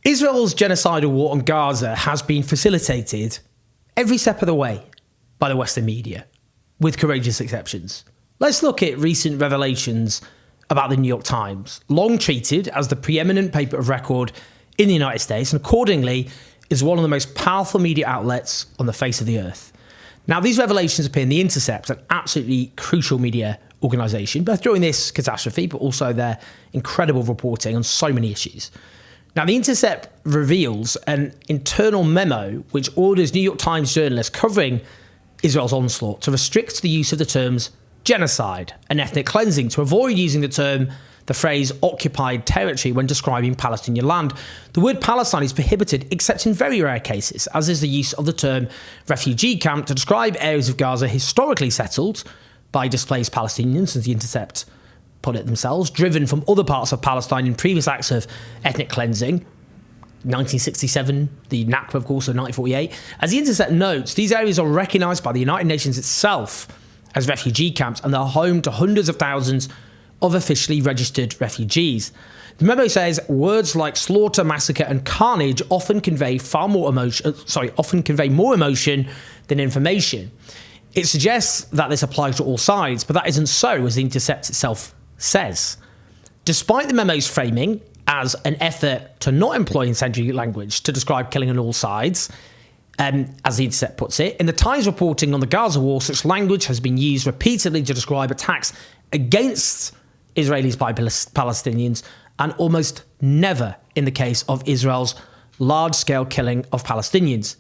Israel's genocidal war on Gaza has been facilitated every step of the way by the Western media, with courageous exceptions. Let's look at recent revelations about the New York Times, long treated as the preeminent paper of record in the United States, and accordingly is one of the most powerful media outlets on the face of the earth. Now, these revelations appear in The Intercept, an absolutely crucial media organisation, both during this catastrophe, but also their incredible reporting on so many issues. Now, The Intercept reveals an internal memo which orders New York Times journalists covering Israel's onslaught to restrict the use of the terms genocide and ethnic cleansing, to avoid using the phrase occupied territory when describing Palestinian land. The word Palestine is prohibited except in very rare cases, as is the use of the term refugee camp to describe areas of Gaza historically settled by displaced Palestinians, as The Intercept put it themselves, driven from other parts of Palestine in previous acts of ethnic cleansing. 1967, the Nakba, of course, of 1948. As The Intercept notes, these areas are recognised by the United Nations itself as refugee camps, and they're home to hundreds of thousands of officially registered refugees. The memo says words like slaughter, massacre, and carnage often convey more emotion than information. It suggests that this applies to all sides, but that isn't so, as The Intercept itself says. Despite the memo's framing as an effort to not employ incendiary language to describe killing on all sides, as The Intercept puts it, in the Times reporting on the Gaza war, such language has been used repeatedly to describe attacks against Israelis by Palestinians, and almost never in the case of Israel's large-scale killing of Palestinians.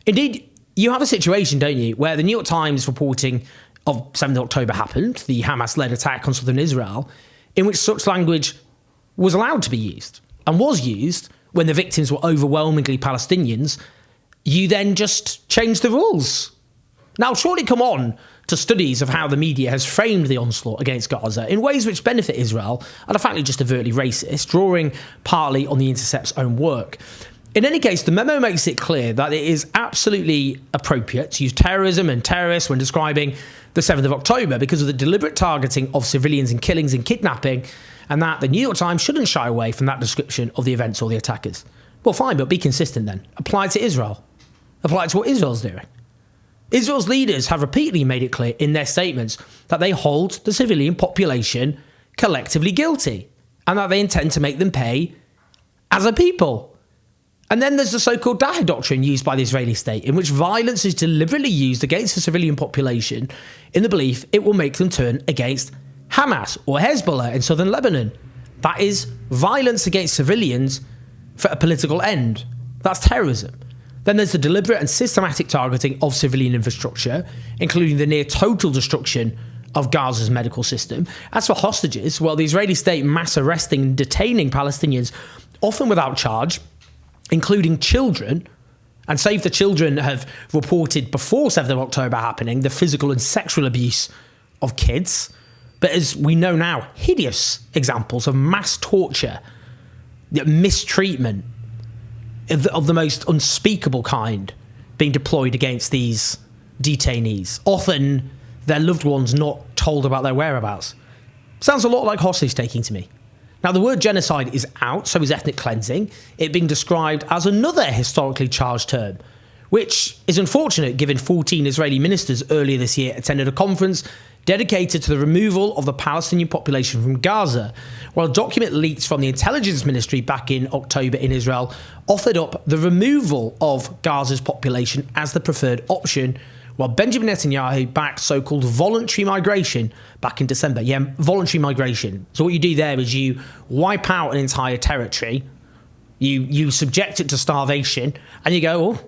Indeed, you have a situation, don't you, where the New York Times reporting of 7th October happened, the Hamas-led attack on southern Israel, in which such language was allowed to be used, and was used when the victims were overwhelmingly Palestinians. You then just changed the rules. Now, surely come on to studies of how the media has framed the onslaught against Gaza in ways which benefit Israel and are frankly just overtly racist, drawing partly on The Intercept's own work. In any case, the memo makes it clear that it is absolutely appropriate to use terrorism and terrorists when describing the 7th of October because of the deliberate targeting of civilians and killings and kidnapping, and that the New York Times shouldn't shy away from that description of the events or the attackers. Well, fine, but be consistent then. Apply it to Israel. Apply it to what Israel's doing. Israel's leaders have repeatedly made it clear in their statements that they hold the civilian population collectively guilty and that they intend to make them pay as a people. And then there's the so-called Daher doctrine used by the Israeli state, in which violence is deliberately used against the civilian population in the belief it will make them turn against Hamas or Hezbollah in southern Lebanon. That is violence against civilians for a political end. That's terrorism. Then there's the deliberate and systematic targeting of civilian infrastructure, including the near total destruction of Gaza's medical system. As for hostages, well, the Israeli state mass arresting and detaining Palestinians, often without charge, including children, and Save the Children have reported before 7th of October happening the physical and sexual abuse of kids. But as we know now, hideous examples of mass torture, mistreatment of the most unspeakable kind being deployed against these detainees. Often their loved ones not told about their whereabouts. Sounds a lot like hostage taking to me. Now, the word genocide is out, so is ethnic cleansing, it being described as another historically charged term, which is unfortunate given 14 Israeli ministers earlier this year attended a conference dedicated to the removal of the Palestinian population from Gaza, while a document leaked from the intelligence ministry back in October in Israel offered up the removal of Gaza's population as the preferred option, while Benjamin Netanyahu backed so-called voluntary migration back in December. Yeah, voluntary migration. So what you do there is you wipe out an entire territory, you subject it to starvation, and you go, oh,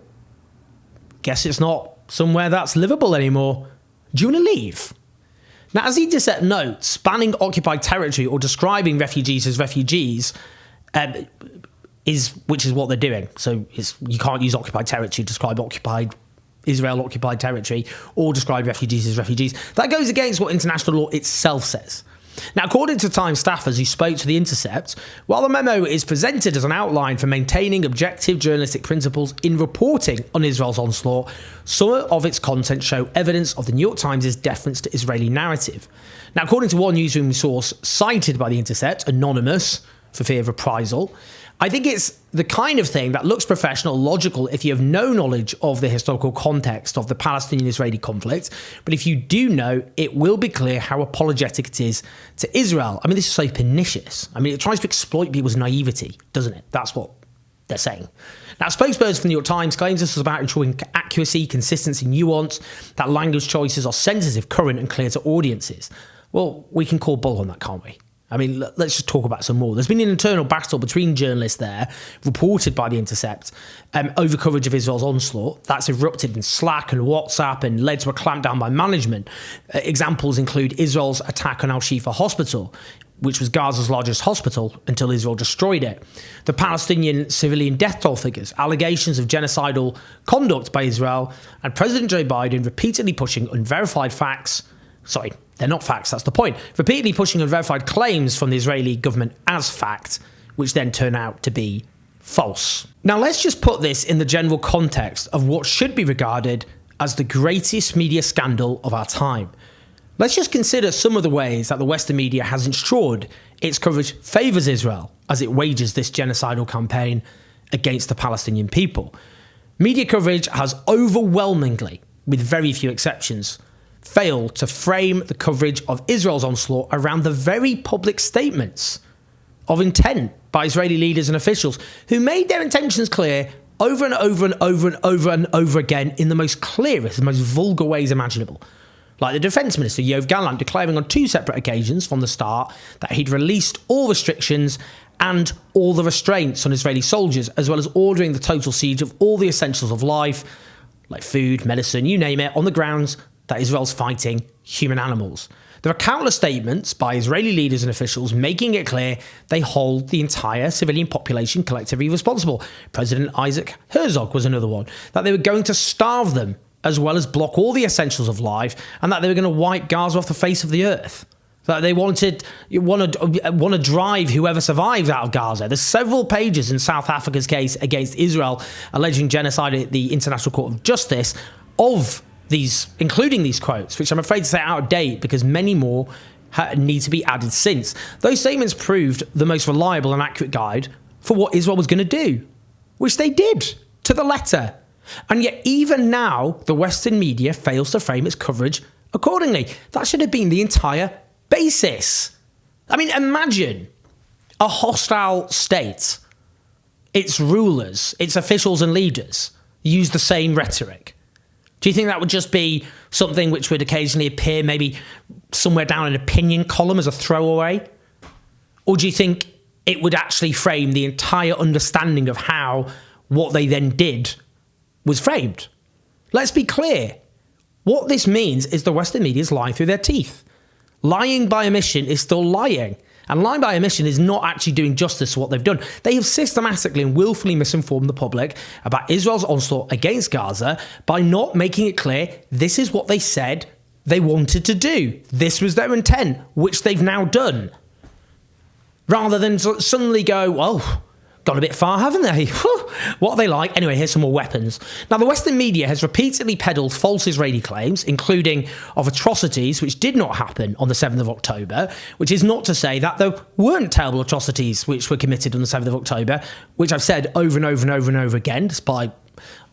guess it's not somewhere that's livable anymore. Do you want to leave? Now, as The Intercept notes, banning occupied territory or describing refugees as refugees which is what they're doing. So you can't use occupied territory to describe Israel-occupied territory or describe refugees as refugees. That goes against what international law itself says. Now, according to Times staffers who spoke to The Intercept, while the memo is presented as an outline for maintaining objective journalistic principles in reporting on Israel's onslaught, some of its content show evidence of the New York Times' deference to Israeli narrative. Now, according to one newsroom source cited by The Intercept, anonymous for fear of reprisal, I think it's the kind of thing that looks professional, logical, if you have no knowledge of the historical context of the Palestinian-Israeli conflict. But if you do know, it will be clear how apologetic it is to Israel. I mean, this is so pernicious. I mean, it tries to exploit people's naivety, doesn't it? That's what they're saying. Now, a spokesperson from the New York Times claims this is about ensuring accuracy, consistency, nuance, that language choices are sensitive, current, and clear to audiences. Well, we can call bull on that, can't we? I mean, let's just talk about some more. There's been an internal battle between journalists there, reported by The Intercept, over coverage of Israel's onslaught. That's erupted in Slack and WhatsApp and led to a clampdown by management. Examples include Israel's attack on Al-Shifa Hospital, which was Gaza's largest hospital until Israel destroyed it. The Palestinian civilian death toll figures, allegations of genocidal conduct by Israel, and President Joe Biden repeatedly pushing unverified facts. Sorry, they're not facts, that's the point. Repeatedly pushing unverified claims from the Israeli government as fact, which then turn out to be false. Now, let's just put this in the general context of what should be regarded as the greatest media scandal of our time. Let's just consider some of the ways that the Western media has ensured its coverage favours Israel as it wages this genocidal campaign against the Palestinian people. Media coverage has overwhelmingly, with very few exceptions, failed to frame the coverage of Israel's onslaught around the very public statements of intent by Israeli leaders and officials who made their intentions clear over and over and over and over and over again in the most clearest and most vulgar ways imaginable. Like the Defence Minister, Yoav Gallant, declaring on 2 separate occasions from the start that he'd released all restrictions and all the restraints on Israeli soldiers, as well as ordering the total siege of all the essentials of life, like food, medicine, you name it, on the grounds that Israel's fighting human animals. There are countless statements by Israeli leaders and officials making it clear they hold the entire civilian population collectively responsible. President Isaac Herzog was another one, that they were going to starve them as well as block all the essentials of life, and that they were going to wipe Gaza off the face of the earth. That they want to drive whoever survives out of Gaza. There's several pages in South Africa's case against Israel alleging genocide at the International Court of Justice of these, including these quotes, which I'm afraid to say are out of date because many more need to be added since. Those statements proved the most reliable and accurate guide for what Israel was going to do, which they did to the letter. And yet even now, the Western media fails to frame its coverage accordingly. That should have been the entire basis. I mean, imagine a hostile state, its rulers, its officials and leaders use the same rhetoric. Do you think that would just be something which would occasionally appear maybe somewhere down an opinion column as a throwaway? Or do you think it would actually frame the entire understanding of how what they then did was framed? Let's be clear. What this means is the Western media is lying through their teeth. Lying by omission is still lying. And lying by omission is not actually doing justice to what they've done. They have systematically and willfully misinformed the public about Israel's onslaught against Gaza by not making it clear this is what they said they wanted to do. This was their intent, which they've now done. Rather than suddenly go, well, gone a bit far, haven't they? What are they like? Anyway, here's some more weapons. Now, the Western media has repeatedly peddled false Israeli claims, including of atrocities which did not happen on the 7th of October, which is not to say that there weren't terrible atrocities which were committed on the 7th of October, which I've said over and over and over and over again, despite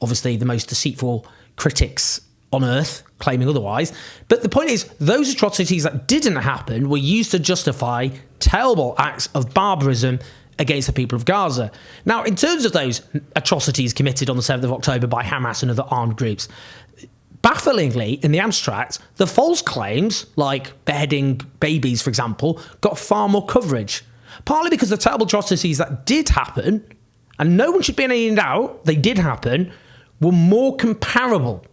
obviously the most deceitful critics on earth claiming otherwise. But the point is, those atrocities that didn't happen were used to justify terrible acts of barbarism against the people of Gaza. Now, in terms of those atrocities committed on the 7th of October by Hamas and other armed groups, bafflingly, in the abstract, the false claims, like beheading babies, for example, got far more coverage. Partly because the terrible atrocities that did happen, and no one should be in any doubt, they did happen, were more comparable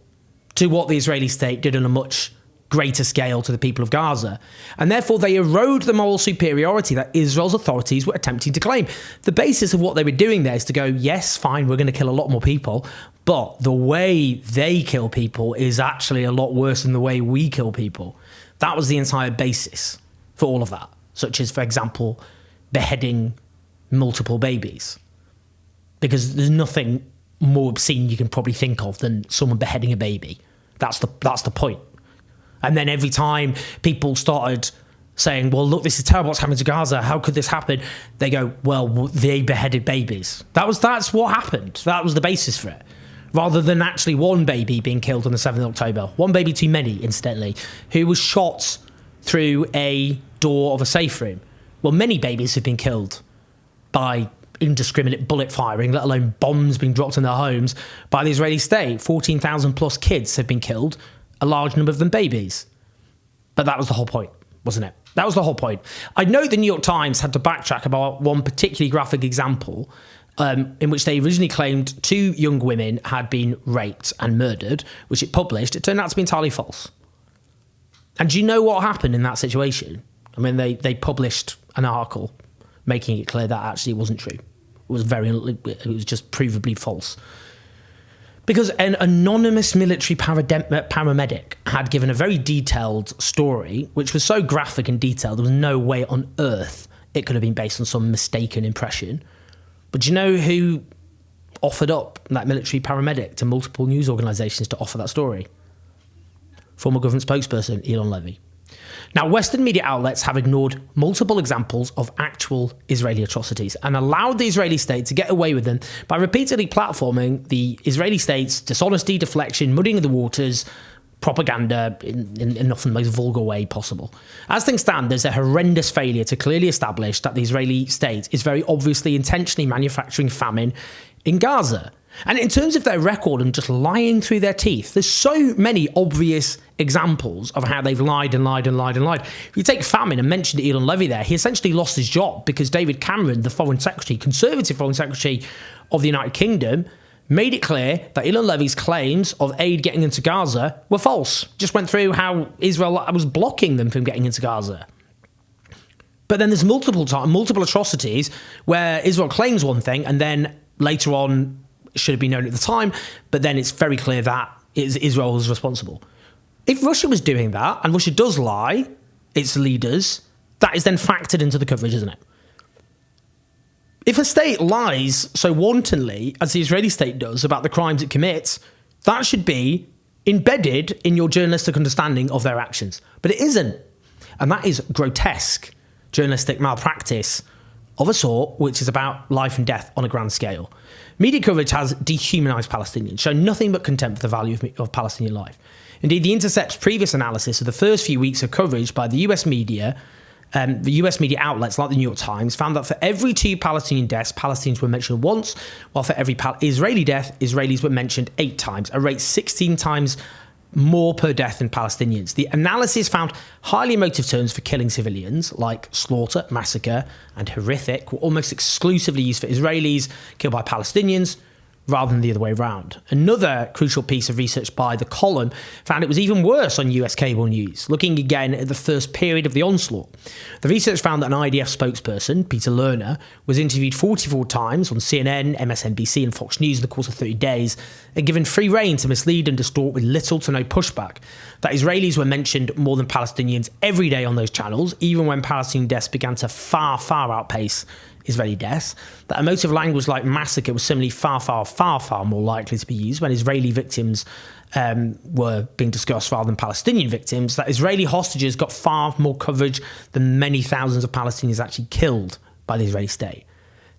to what the Israeli state did on a much greater scale to the people of Gaza. And therefore, they erode the moral superiority that Israel's authorities were attempting to claim. The basis of what they were doing there is to go, yes, fine, we're going to kill a lot more people, but the way they kill people is actually a lot worse than the way we kill people. That was the entire basis for all of that, such as, for example, beheading multiple babies. Because there's nothing more obscene you can probably think of than someone beheading a baby. That's the point. And then every time people started saying, well, look, this is terrible what's happening to Gaza. How could this happen? They go, well, they beheaded babies. That's what happened. That was the basis for it. Rather than actually one baby being killed on the 7th of October. One baby too many, incidentally, who was shot through a door of a safe room. Well, many babies have been killed by indiscriminate bullet firing, let alone bombs being dropped in their homes by the Israeli state. 14,000 plus kids have been killed, a large number of them babies. But that was the whole point, wasn't it? That was the whole point. I know the New York Times had to backtrack about one particularly graphic example in which they originally claimed 2 young women had been raped and murdered, which it published. It turned out to be entirely false. And do you know what happened in that situation? I mean, they published an article making it clear that actually it wasn't true. It was just provably false. Because an anonymous military paramedic had given a very detailed story, which was so graphic and detailed, there was no way on earth it could have been based on some mistaken impression. But do you know who offered up that military paramedic to multiple news organisations to offer that story? Former government spokesperson Elon Levy. Now, Western media outlets have ignored multiple examples of actual Israeli atrocities and allowed the Israeli state to get away with them by repeatedly platforming the Israeli state's dishonesty, deflection, muddying of the waters, propaganda in often the most vulgar way possible. As things stand, there's a horrendous failure to clearly establish that the Israeli state is very obviously intentionally manufacturing famine in Gaza. And in terms of their record and just lying through their teeth, there's so many obvious examples of how they've lied and lied and lied and lied. If you take famine and mention Elon Levy there, he essentially lost his job because David Cameron, the Foreign Secretary, Conservative Foreign Secretary of the United Kingdom, made it clear that Elon Levy's claims of aid getting into Gaza were false. Just went through how Israel was blocking them from getting into Gaza. But then there's multiple atrocities where Israel claims one thing and then later on, should have been known at the time, but then it's very clear that Israel was responsible. If Russia was doing that, and Russia does lie, its leaders, that is then factored into the coverage, isn't it? If a state lies so wantonly, as the Israeli state does, about the crimes it commits, that should be embedded in your journalistic understanding of their actions. But it isn't. And that is grotesque journalistic malpractice of a sort which is about life and death on a grand scale. Media coverage has dehumanised Palestinians, shown nothing but contempt for the value of Palestinian life. Indeed, The Intercept's previous analysis of the first few weeks of coverage by the US media outlets like the New York Times found that for every 2 Palestinian deaths, Palestinians were mentioned once, while for every Israeli death, Israelis were mentioned 8 times, a rate 16 times more per death than Palestinians. The analysis found highly emotive terms for killing civilians, like slaughter, massacre, and horrific, were almost exclusively used for Israelis killed by Palestinians, rather than the other way around. Another crucial piece of research by The Column found it was even worse on US cable news, looking again at the first period of the onslaught. The research found that an IDF spokesperson, Peter Lerner, was interviewed 44 times on CNN, MSNBC and Fox News in the course of 30 days and given free rein to mislead and distort with little to no pushback. That Israelis were mentioned more than Palestinians every day on those channels, even when Palestinian deaths began to far outpace Israeli deaths. That emotive language like massacre was similarly far more likely to be used when Israeli victims were being discussed rather than Palestinian victims. That Israeli hostages got far more coverage than many thousands of Palestinians actually killed by the Israeli state.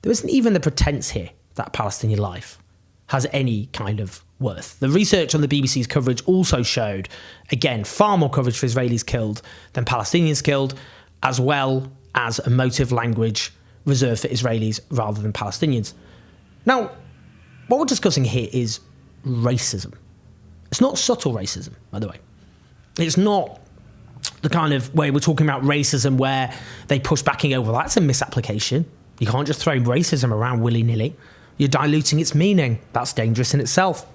There isn't even the pretense here that Palestinian life has any kind of worth. The research on the BBC's coverage also showed, again, far more coverage for Israelis killed than Palestinians killed, as well as emotive language reserved for Israelis rather than Palestinians. Now, what we're discussing here is racism. It's not subtle racism, by the way. It's not the kind of way we're talking about racism where they push backing over. That's a misapplication. You can't just throw racism around willy-nilly. You're diluting its meaning. That's dangerous in itself.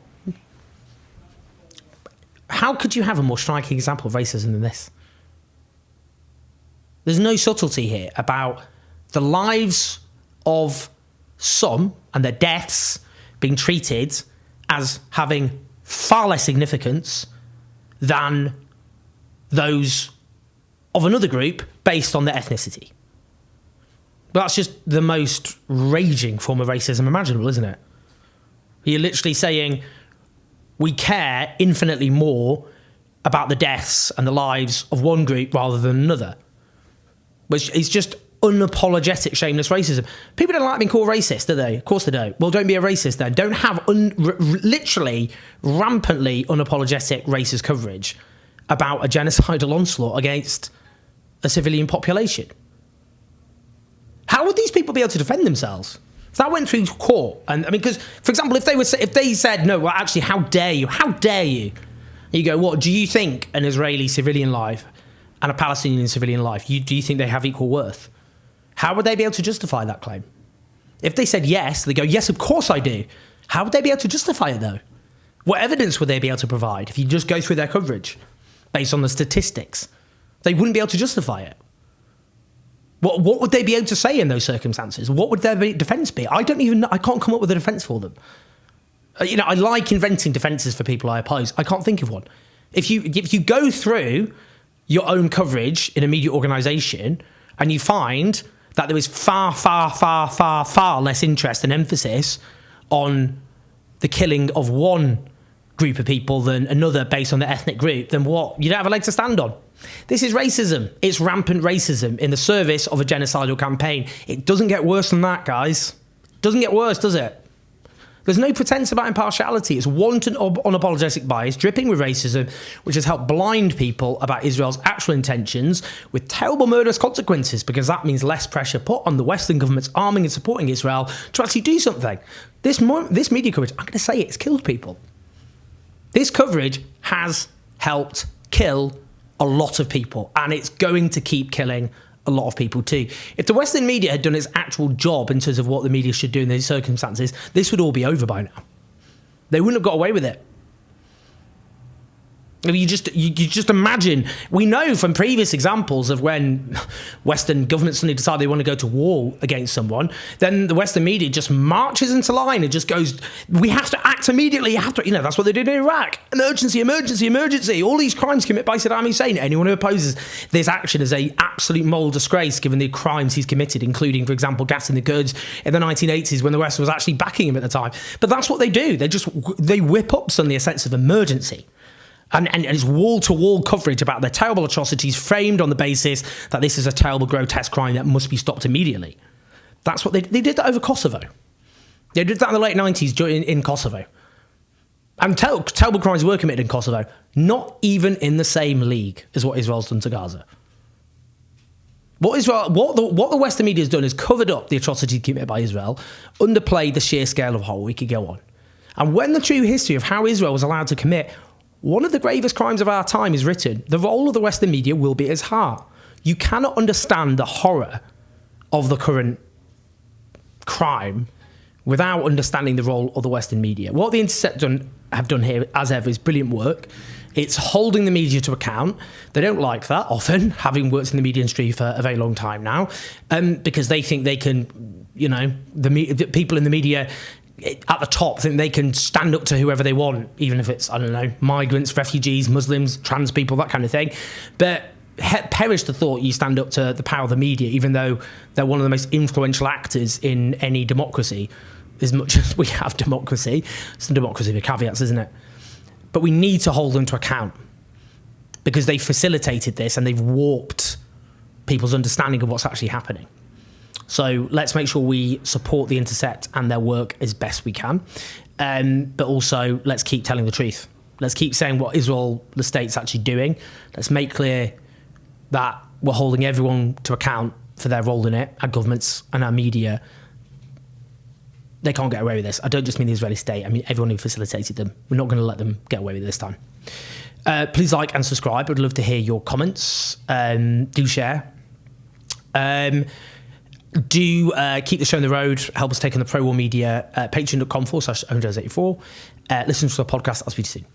How could you have a more striking example of racism than this? There's no subtlety here about the lives of some and their deaths being treated as having far less significance than those of another group based on their ethnicity. But that's just the most raging form of racism imaginable, isn't it? You're literally saying we care infinitely more about the deaths and the lives of one group rather than another. which is just unapologetic, shameless racism. People don't like being called racist, do they? Of course they don't. Well, don't be a racist then. Don't have literally rampantly unapologetic racist coverage about a genocidal onslaught against a civilian population. How would these people be able to defend themselves? If that went through court, and I mean, because, for example, if they said, no, well, actually, how dare you? You go, what, do you think an Israeli civilian life and a Palestinian civilian life, do you think they have equal worth? How would they be able to justify that claim? If they said yes, they go, yes, of course I do. How would they be able to justify it, though? What evidence would they be able to provide if you just go through their coverage based on the statistics? They wouldn't be able to justify it. What would they be able to say in those circumstances? What would their defence be? I don't even know. I can't come up with a defence for them. I like inventing defences for people I oppose. I can't think of one. If you go through your own coverage in a media organisation and you find that there is far, far, far, far, far less interest and emphasis on the killing of one group of people than another based on their ethnic group, then what? You don't have a leg to stand on. This is racism. It's rampant racism in the service of a genocidal campaign. It doesn't get worse than that, guys. It doesn't get worse, does it? There's no pretense about impartiality. It's wanton, unapologetic bias dripping with racism, which has helped blind people about Israel's actual intentions with terrible murderous consequences, because that means less pressure put on the Western governments arming and supporting Israel to actually do something. This media coverage, I'm going to say it, it's killed people. This coverage has helped kill a lot of people, and it's going to keep killing a lot of people too. If the Western media had done its actual job in terms of what the media should do in these circumstances, this would all be over by now. They wouldn't have got away with it. You just imagine, we know from previous examples of when Western governments suddenly decide they want to go to war against someone, then the Western media just marches into line and just goes, we have to act immediately, that's what they did in Iraq. Emergency, emergency, emergency. All these crimes committed by Saddam Hussein. Anyone who opposes this action is an absolute moral disgrace given the crimes he's committed, including, for example, gassing the Kurds in the 1980s when the West was actually backing him at the time. But that's what they do. They whip up suddenly a sense of emergency. And it's wall-to-wall coverage about their terrible atrocities framed on the basis that this is a terrible, grotesque crime that must be stopped immediately. That's what they did that over Kosovo. They did that in the late 90s in Kosovo. And terrible crimes were committed in Kosovo, not even in the same league as what Israel's done to Gaza. What the Western media has done is covered up the atrocities committed by Israel, underplayed the sheer scale of horror. We could go on. And when the true history of how Israel was allowed to commit one of the gravest crimes of our time is written, the role of the Western media will be at its heart. You cannot understand the horror of the current crime without understanding the role of the Western media. What The Intercept have done here, as ever, is brilliant work. It's holding the media to account. They don't like that often, having worked in the media industry for a very long time now, because they think they can, the people in the media at the top think they can stand up to whoever they want, even if it's, migrants, refugees, Muslims, trans people, that kind of thing. But perish the thought you stand up to the power of the media, even though they're one of the most influential actors in any democracy, as much as we have democracy. It's a democracy with caveats, isn't it? But we need to hold them to account because they facilitated this and they've warped people's understanding of what's actually happening. So let's make sure we support The Intercept and their work as best we can. But also, let's keep telling the truth. Let's keep saying what Israel, the state's actually doing. Let's make clear that we're holding everyone to account for their role in it, our governments and our media. They can't get away with this. I don't just mean the Israeli state. I mean everyone who facilitated them. We're not going to let them get away with it this time. Please like and subscribe. I'd love to hear your comments. Do share. Do keep the show on the road, help us take on the pro-war media, patreon.com/owners84. Listen to the podcast. I'll speak to you soon.